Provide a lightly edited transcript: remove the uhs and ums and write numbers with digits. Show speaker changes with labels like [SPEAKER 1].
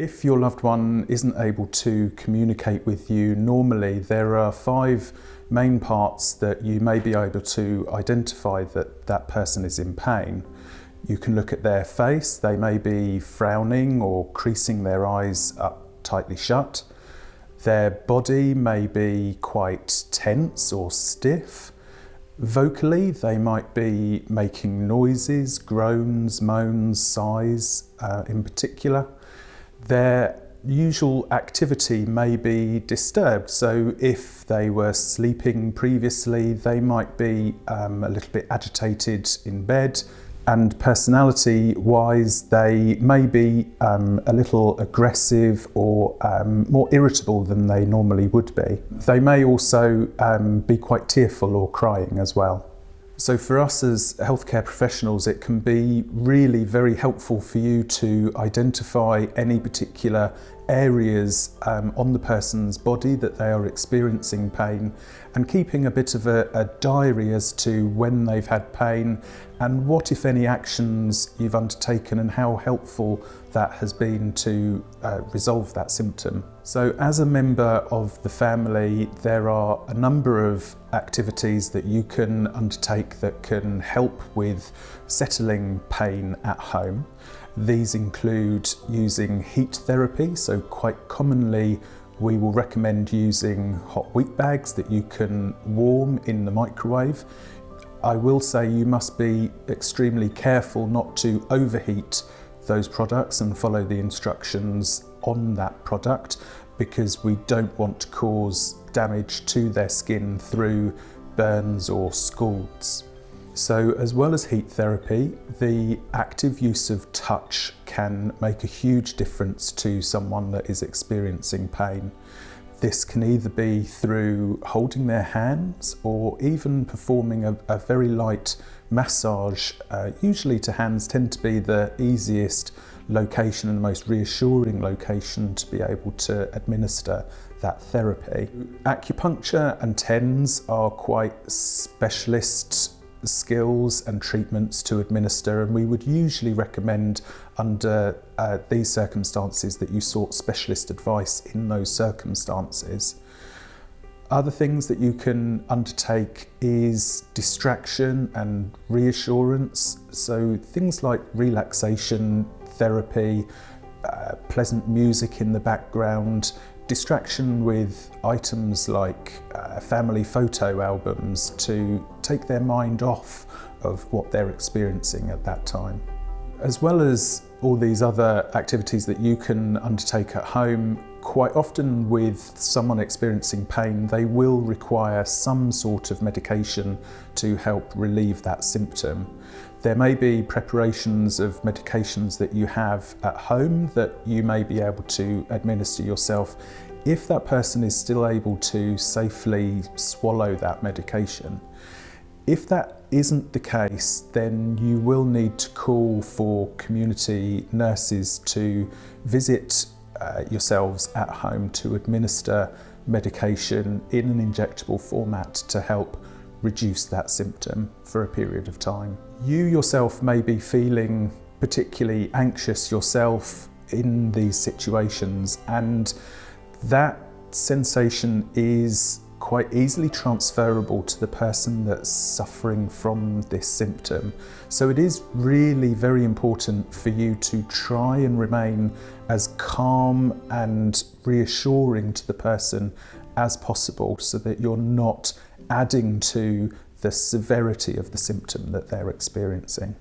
[SPEAKER 1] If your loved one isn't able to communicate with you normally, there are 5 main parts that you may be able to identify that that person is in pain. You can look at their face. They may be frowning or creasing their eyes up tightly shut. Their body may be quite tense or stiff. Vocally, they might be making noises, groans, moans, sighs in particular. Their usual activity may be disturbed, so if they were sleeping previously, they might be a little bit agitated in bed, and personality-wise, they may be a little aggressive or more irritable than they normally would be. They may also be quite tearful or crying as well. So for us as healthcare professionals, it can be really very helpful for you to identify any particular areas on the person's body that they are experiencing pain, and keeping a bit of a diary as to when they've had pain and what, if any, actions you've undertaken and how helpful that has been to resolve that symptom. So as a member of the family, there are a number of activities that you can undertake that can help with settling pain at home. These include using heat therapy, so quite commonly we will recommend using hot wheat bags that you can warm in the microwave. I will say you must be extremely careful not to overheat those products and follow the instructions on that product, because we don't want to cause damage to their skin through burns or scalds. So as well as heat therapy, the active use of touch can make a huge difference to someone that is experiencing pain. This can either be through holding their hands or even performing a very light massage. Usually to hands tend to be the easiest location and the most reassuring location to be able to administer that therapy. Acupuncture and TENS are quite specialist skills and treatments to administer, and we would usually recommend under these circumstances that you sought specialist advice in those circumstances. Other things that you can undertake is distraction and reassurance, so things like relaxation therapy, pleasant music in the background, distraction with items like family photo albums to take their mind off of what they're experiencing at that time. As well as all these other activities that you can undertake at home, quite often with someone experiencing pain, they will require some sort of medication to help relieve that symptom. There may be preparations of medications that you have at home that you may be able to administer yourself if that person is still able to safely swallow that medication. If that isn't the case, then you will need to call for community nurses to visit yourselves at home to administer medication in an injectable format to help reduce that symptom for a period of time. You yourself may be feeling particularly anxious yourself in these situations, and that sensation is quite easily transferable to the person that's suffering from this symptom. So it is really very important for you to try and remain as calm and reassuring to the person as possible, so that you're not adding to the severity of the symptom that they're experiencing.